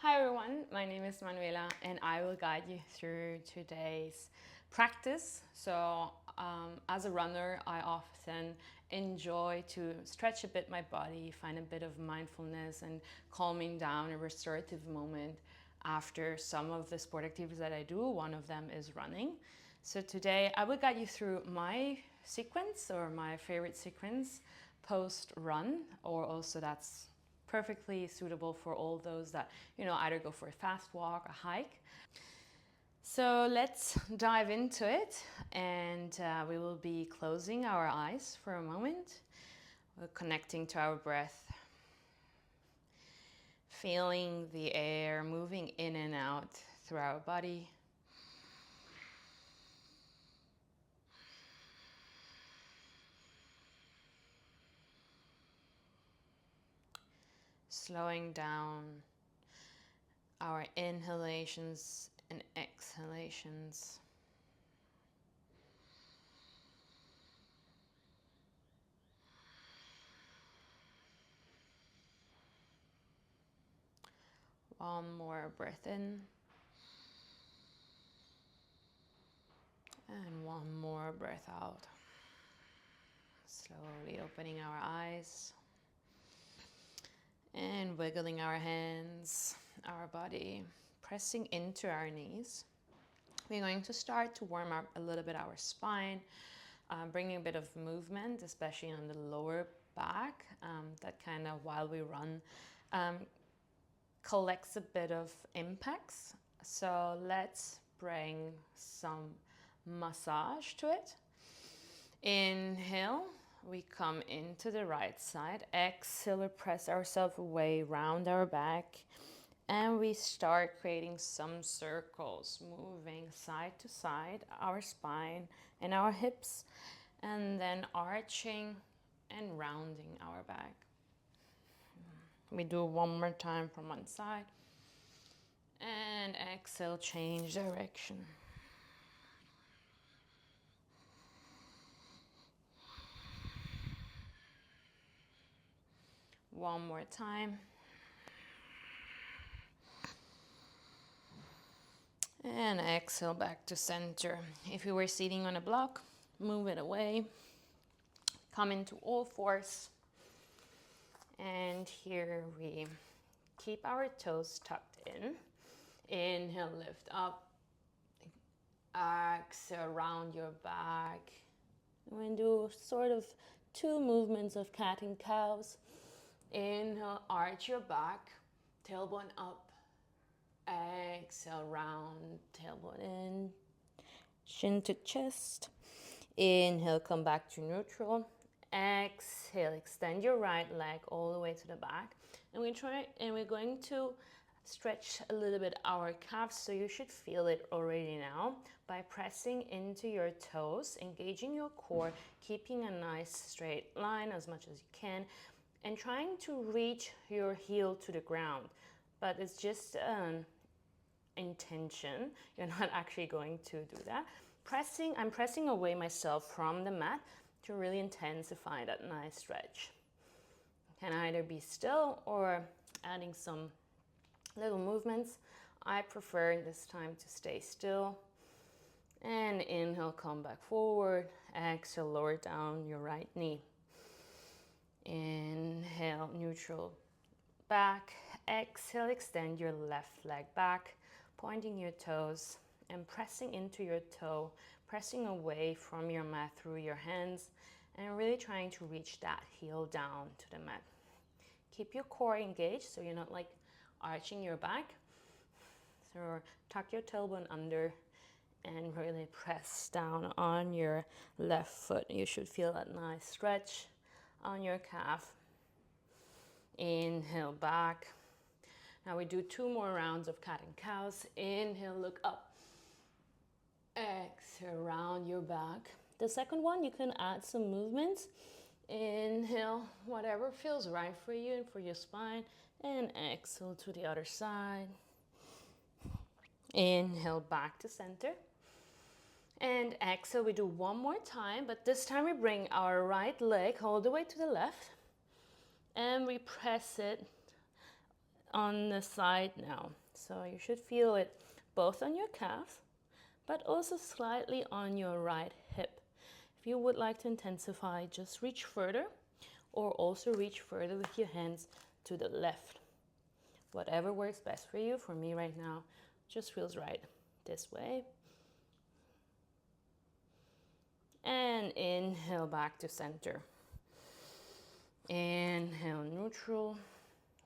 Hi everyone, my name is Manuela and I will guide you through today's practice. As a runner, I often enjoy to stretch a bit my body, find a bit of mindfulness and calming down, a restorative moment after some of the sport activities that I do. One of them is running. So today I will guide you through my sequence or my favorite sequence post run, or also that's perfectly suitable for all those that either go for a fast walk, a hike. So let's dive into it, and we will be closing our eyes for a moment. We're connecting to our breath, feeling the air moving in and out through our body. Slowing down our inhalations and exhalations. One more breath in. And one more breath out. Slowly opening our eyes and wiggling our hands, our body, pressing into our knees. We're going to start to warm up a little bit our spine, bringing a bit of movement, especially on the lower back. That kind of, while we run, collects a bit of impacts. So let's bring some massage to it. Inhale, we come into the right side. Exhale, we press ourselves away, round our back, and we start creating some circles, moving side to side, our spine and our hips, and then arching and rounding our back. We do one more time from one side, and exhale, change direction. One more time. And exhale back to center. If you were sitting on a block, move it away. Come into all fours. And here we keep our toes tucked in. Inhale, lift up. Exhale, round your back. And we do sort of two movements of cat and cows. Inhale, arch your back, tailbone up. Exhale, round, tailbone in, shin to chest. Inhale, come back to neutral. Exhale, extend your right leg all the way to the back. And we're going to stretch a little bit our calves, so you should feel it already now by pressing into your toes, engaging your core, keeping a nice straight line as much as you can, and trying to reach your heel to the ground. But it's just an intention. You're not actually going to do that. I'm pressing away myself from the mat to really intensify that nice stretch. Can either be still or adding some little movements. I prefer this time to stay still. And inhale, come back forward. Exhale, lower down your right knee. Inhale, neutral back. Exhale, extend your left leg back, pointing your toes and pressing into your toe, pressing away from your mat through your hands, and really trying to reach that heel down to the mat. Keep your core engaged so you're not like arching your back. So tuck your tailbone under and really press down on your left foot. You should feel that nice stretch on your calf. Inhale, back. Now we do two more rounds of cat and cows. Inhale, look up. Exhale, round your back. The second one, you can add some movements. Inhale, whatever feels right for you and for your spine. And exhale to the other side. Inhale, back to center. And exhale, we do one more time, but this time we bring our right leg all the way to the left. And we press it on the side now. So you should feel it both on your calves, but also slightly on your right hip. If you would like to intensify, just reach further, or also reach further with your hands to the left. Whatever works best for you. For me right now, just feels right. This way. And inhale back to center. Inhale neutral.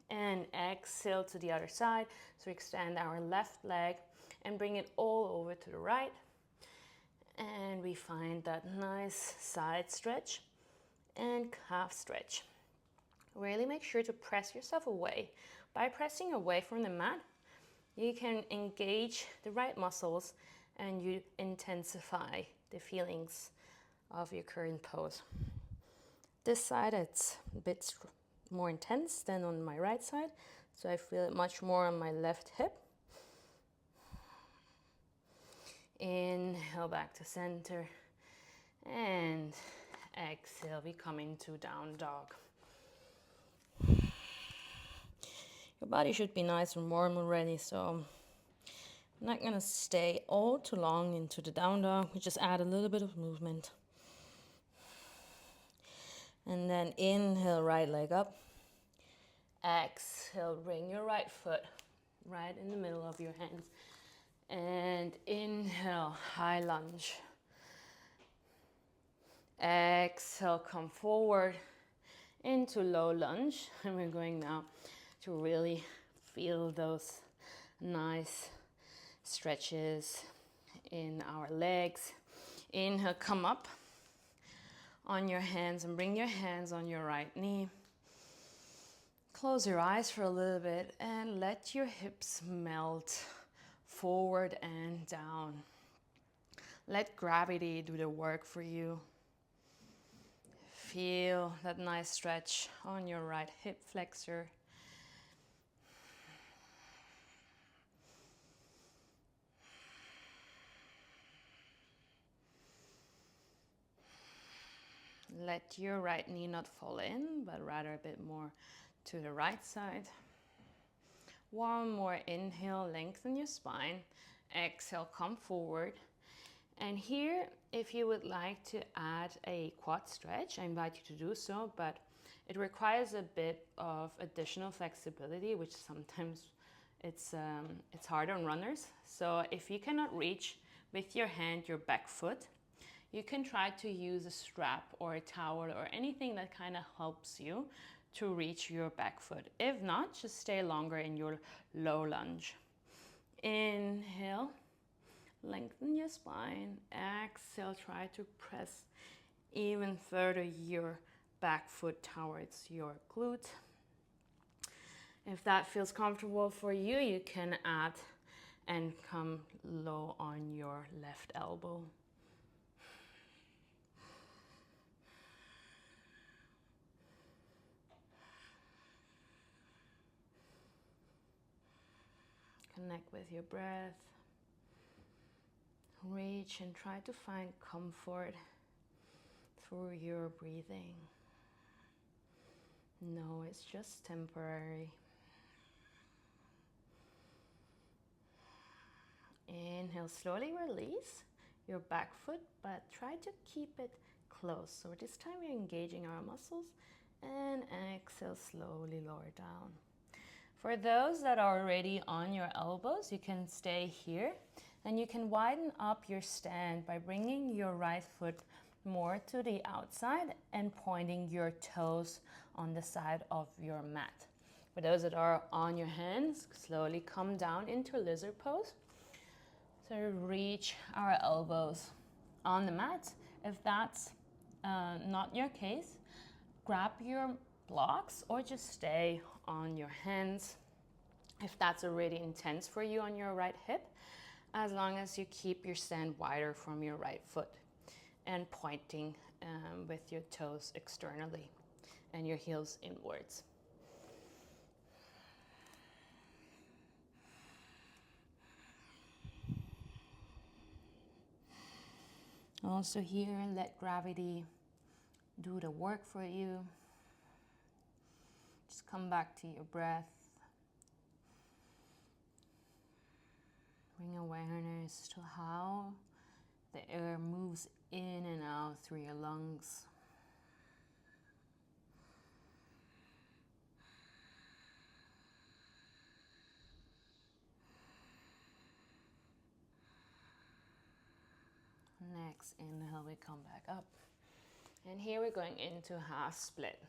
And exhale to the other side. So extend our left leg and bring it all over to the right. And we find that nice side stretch and calf stretch. Really make sure to press yourself away. By pressing away from the mat, you can engage the right muscles and you intensify the feelings of your current pose. This side, it's a bit more intense than on my right side, so I feel it much more on my left hip. Inhale back to center and exhale, we come into down dog. Your body should be nice and warm already, so I'm not gonna stay all too long into the down dog. We just add a little bit of movement. And then inhale, right leg up. Exhale, bring your right foot right in the middle of your hands. And inhale, high lunge. Exhale, come forward into low lunge. And we're going now to really feel those nice stretches in our legs. Inhale, come up on your hands and bring your hands on your right knee. Close your eyes for a little bit and let your hips melt forward and down. Let gravity do the work for you. Feel that nice stretch on your right hip flexor. Let your right knee not fall in, but rather a bit more to the right side. One more inhale, lengthen your spine. Exhale, come forward. And here, if you would like to add a quad stretch, I invite you to do so, but it requires a bit of additional flexibility, which sometimes it's hard on runners. So if you cannot reach with your hand your back foot, you can try to use a strap or a towel or anything that kind of helps you to reach your back foot. If not, just stay longer in your low lunge. Inhale, lengthen your spine. Exhale, try to press even further your back foot towards your glute. If that feels comfortable for you, you can add and come low on your left elbow. Connect with your breath. Reach and try to find comfort through your breathing. No, it's just temporary. Inhale, slowly release your back foot, but try to keep it close. So this time we're engaging our muscles, and exhale, slowly lower down. For those that are already on your elbows, you can stay here and you can widen up your stand by bringing your right foot more to the outside and pointing your toes on the side of your mat. For those that are on your hands, slowly come down into lizard pose. So reach our elbows on the mat. If that's not your case, grab your blocks or just stay on your hands if that's already intense for you on your right hip, as long as you keep your stand wider from your right foot and pointing with your toes externally and your heels inwards. Also here, let gravity do the work for you. Just come back to your breath. as to how the air moves in and out through your lungs. Next inhale, we come back up. And here we're going into half split.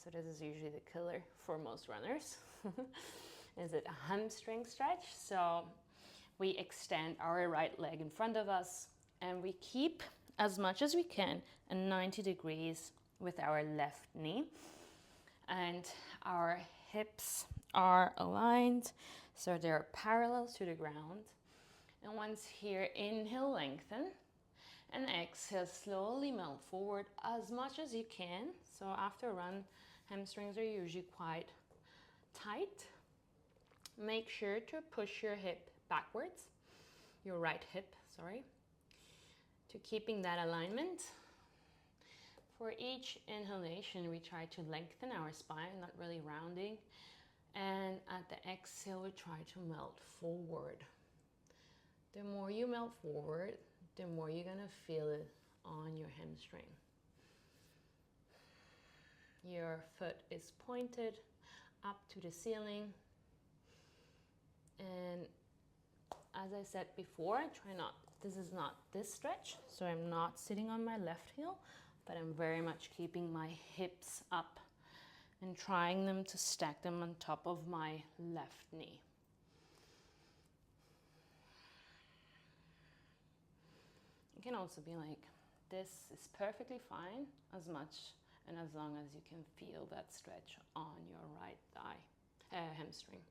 So this is usually the killer for most runners. Is it a hamstring stretch? So we extend our right leg in front of us and we keep as much as we can at 90 degrees with our left knee. And our hips are aligned, so they're parallel to the ground. And once here, inhale, lengthen. And exhale, slowly melt forward as much as you can. So after a run, hamstrings are usually quite tight. Make sure to push your hip backwards, your right hip, sorry, to keeping that alignment. For each inhalation, we try to lengthen our spine, not really rounding. And at the exhale, we try to melt forward. The more you melt forward, the more you're gonna feel it on your hamstring. Your foot is pointed up to the ceiling. And as I said before, this is not this stretch, so I'm not sitting on my left heel, but I'm very much keeping my hips up and trying them to stack them on top of my left knee. It can also be like, this is perfectly fine, as much and as long as you can feel that stretch on your right thigh, hamstring.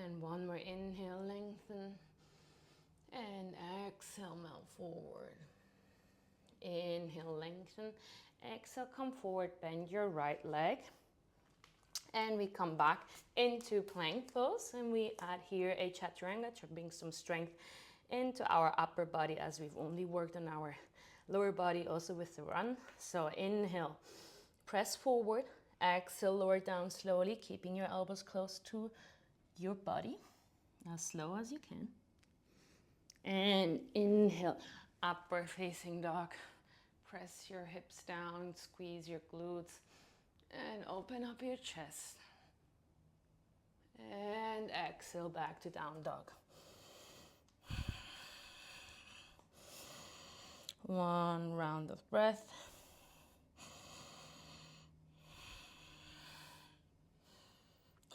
And one more inhale, lengthen, and exhale, melt forward. Inhale, lengthen, exhale, come forward, bend your right leg. And we come back into plank pose, and we add here a chaturanga to bring some strength into our upper body, as we've only worked on our lower body also with the run. So inhale, press forward, exhale, lower down slowly, keeping your elbows close to your body, as slow as you can. And inhale, upward facing dog. Press your hips down, squeeze your glutes, and open up your chest. And exhale, back to down dog. One round of breath.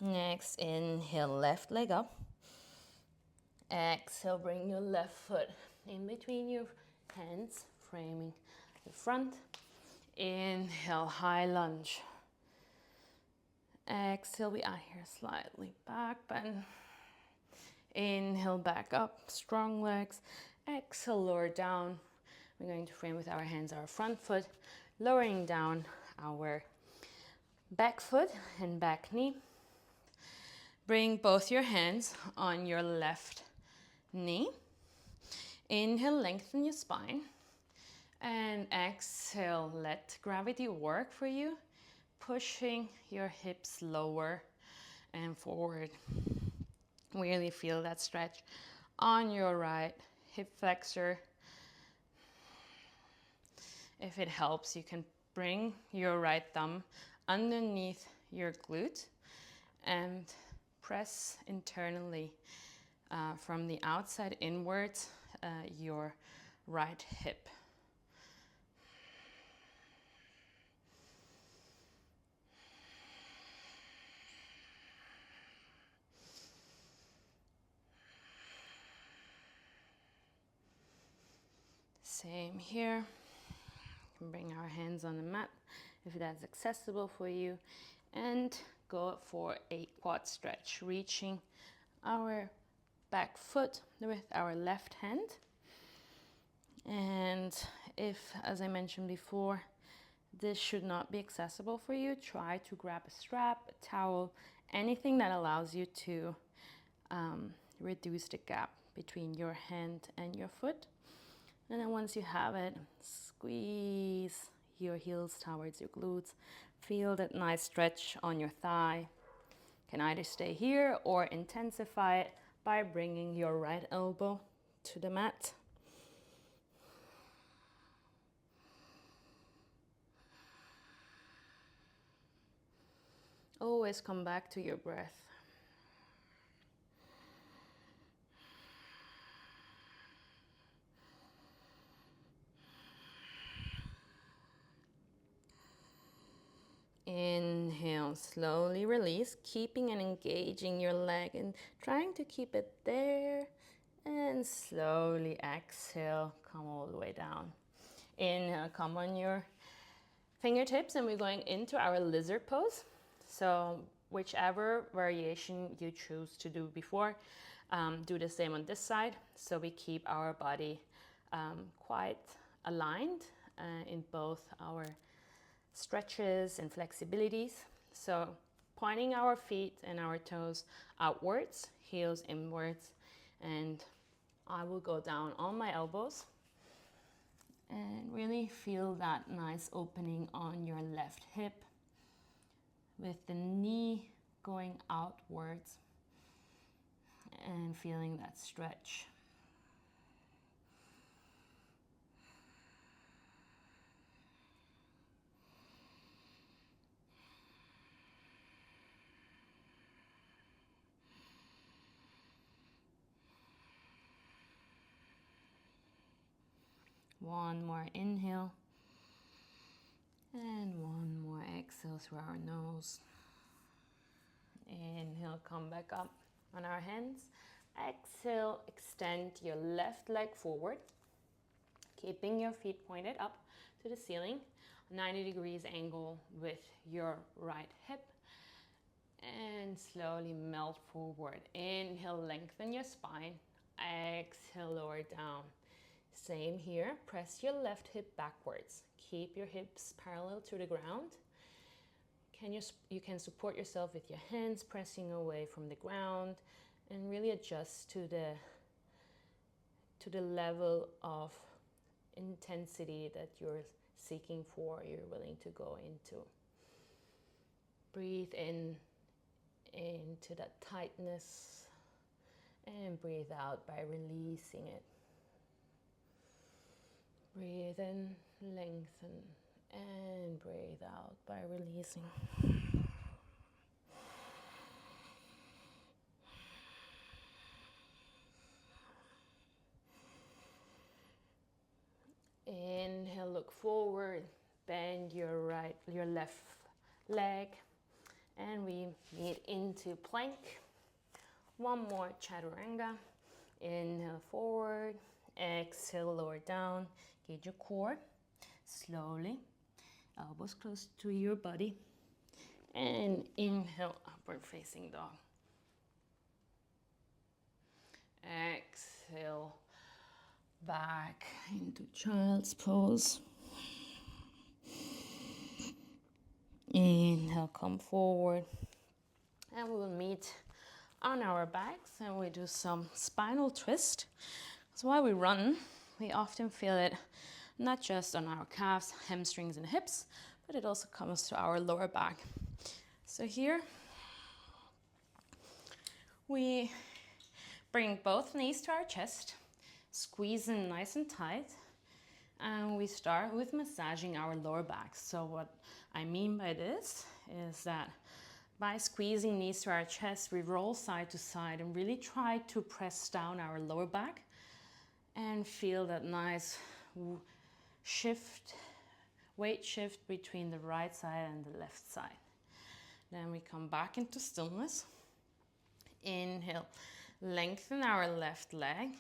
Next, inhale, left leg up. Exhale, bring your left foot in between your hands, framing the front. Inhale, high lunge. Exhale, we are here slightly back bend. Inhale, back up, strong legs. Exhale, lower down. We're going to frame with our hands our front foot, lowering down our back foot and back knee. Bring both your hands on your left knee. Inhale, lengthen your spine. And exhale, let gravity work for you, pushing your hips lower and forward. Really feel that stretch on your right hip flexor. If it helps, you can bring your right thumb underneath your glute and press internally from the outside inwards your right hip. Same here. We can bring our hands on the mat if that's accessible for you, and go for a quad stretch, reaching our back foot with our left hand. And if, as I mentioned before, this should not be accessible for you, try to grab a strap, a towel, anything that allows you to reduce the gap between your hand and your foot. And then once you have it, squeeze your heels towards your glutes. Feel that nice stretch on your thigh. Can either stay here or intensify it by bringing your right elbow to the mat. Always come back to your breath. Inhale, slowly release, keeping and engaging your leg and trying to keep it there. And slowly exhale, come all the way down. Inhale, come on your fingertips, and we're going into our lizard pose. So whichever variation you choose to do before, do the same on this side. So we keep our body quite aligned in both our stretches and flexibilities. So pointing our feet and our toes outwards, heels inwards, and I will go down on my elbows and really feel that nice opening on your left hip with the knee going outwards and feeling that stretch. One more inhale and one more exhale through our nose. Inhale, come back up on our hands. Exhale, extend your left leg forward, keeping your feet pointed up to the ceiling, 90 degrees angle with your right hip, and slowly melt forward. Inhale, lengthen your spine. Exhale, lower down. Same here, press your left hip backwards. Keep your hips parallel to the ground. You can support yourself with your hands pressing away from the ground and really adjust to the level of intensity that you're seeking for, you're willing to go into. Breathe in into that tightness and breathe out by releasing it. Breathe in, lengthen, and breathe out by releasing. Inhale, look forward, bend your left leg, and we meet into plank. One more chaturanga. Inhale forward, exhale lower down, engage your core. Slowly, elbows close to your body, and inhale, upward facing dog. Exhale, back into child's pose. Inhale, come forward, and we will meet on our backs and we do some spinal twist. So while we run, we often feel it not just on our calves, hamstrings, and hips, but it also comes to our lower back. So here we bring both knees to our chest, squeeze in nice and tight, and we start with massaging our lower back. So what I mean by this is that by squeezing knees to our chest, we roll side to side and really try to press down our lower back and feel that nice weight shift between the right side and the left side. Then we come back into stillness. Inhale, lengthen our left leg,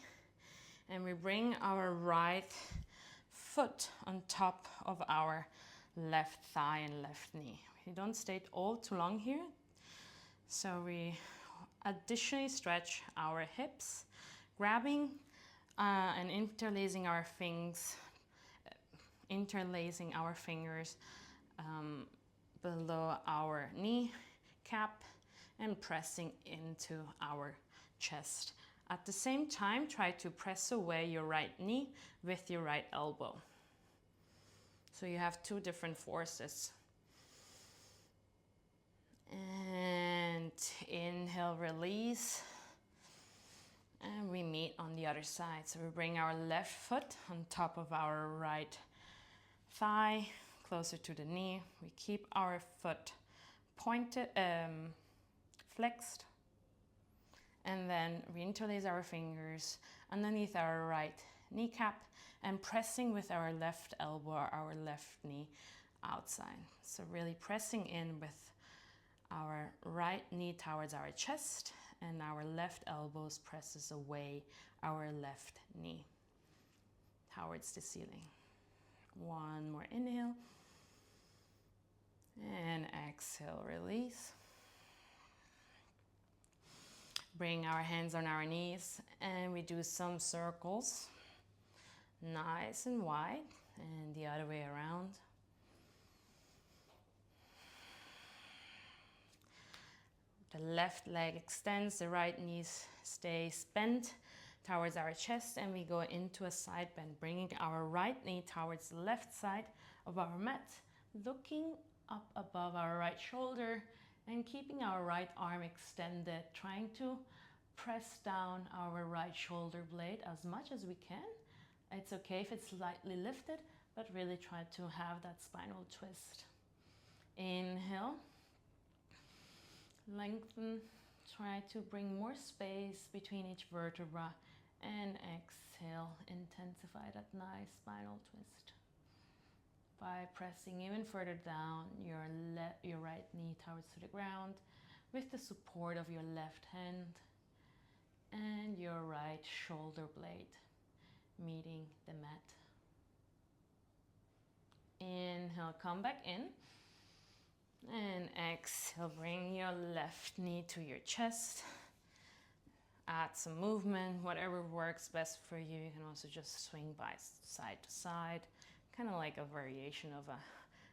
and we bring our right foot on top of our left thigh and left knee. We don't stay all too long here. So we additionally stretch our hips, grabbing and interlacing our fingers below our knee cap and pressing into our chest. At the same time, try to press away your right knee with your right elbow. So you have two different forces. And inhale, release. meet on the other side. So we bring our left foot on top of our right thigh, closer to the knee. We keep our foot pointed, flexed, and then we interlace our fingers underneath our right kneecap and pressing with our left elbow or our left knee outside. So really pressing in with our right knee towards our chest, and our left elbows presses away our left knee towards the ceiling. One more inhale. And exhale, release. Bring our hands on our knees and we do some circles. Nice and wide, and the other way around. The left leg extends, the right knee stays bent towards our chest, and we go into a side bend, bringing our right knee towards the left side of our mat, looking up above our right shoulder and keeping our right arm extended, trying to press down our right shoulder blade as much as we can. It's okay if it's slightly lifted, but really try to have that spinal twist. Inhale. Lengthen, try to bring more space between each vertebra, and exhale, intensify that nice spinal twist by pressing even further down your right knee towards to the ground with the support of your left hand and your right shoulder blade meeting the mat. Inhale, come back in. And exhale, bring your left knee to your chest. Add some movement, whatever works best for you. You can also just swing by side to side, kind of like a variation of a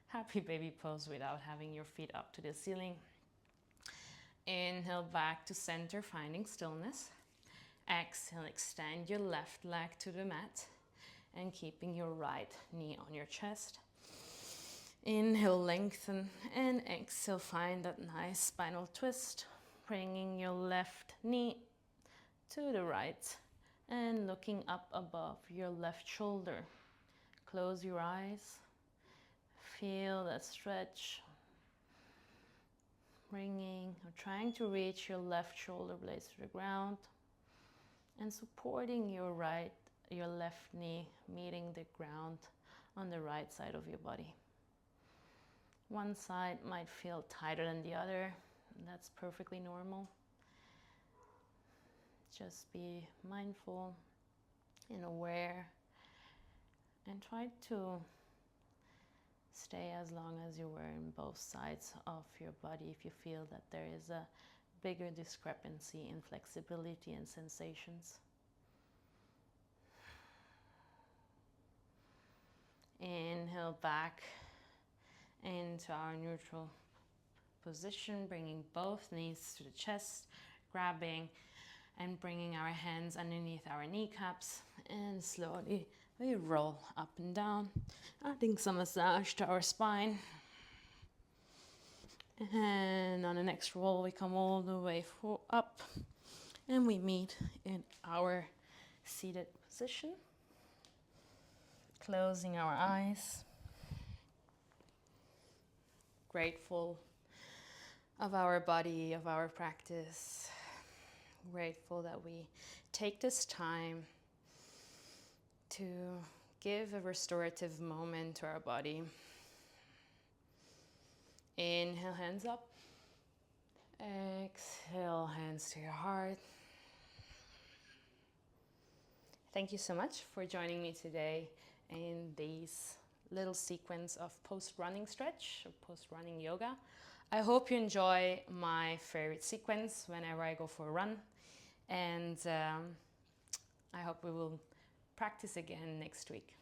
happy baby pose without having your feet up to the ceiling. Inhale, back to center, finding stillness. Exhale, extend your left leg to the mat and keeping your right knee on your chest. Inhale, lengthen, and exhale, find that nice spinal twist, bringing your left knee to the right and looking up above your left shoulder. Close your eyes, feel that stretch, bringing or trying to reach your left shoulder blades to the ground and supporting your left knee meeting the ground on the right side of your body. One side might feel tighter than the other. That's perfectly normal. Just be mindful and aware and try to stay as long as you were in both sides of your body if you feel that there is a bigger discrepancy in flexibility and sensations. Inhale back into our neutral position, bringing both knees to the chest, grabbing and bringing our hands underneath our kneecaps, and slowly we roll up and down, adding some massage to our spine. And on the next roll, we come all the way up and we meet in our seated position, closing our eyes. Grateful of our body, of our practice. Grateful that we take this time to give a restorative moment to our body. Inhale, hands up. Exhale, hands to your heart. Thank you so much for joining me today in these little sequence of post-running stretch or post-running yoga. I hope you enjoy my favorite sequence whenever I go for a run, and I hope we will practice again next week.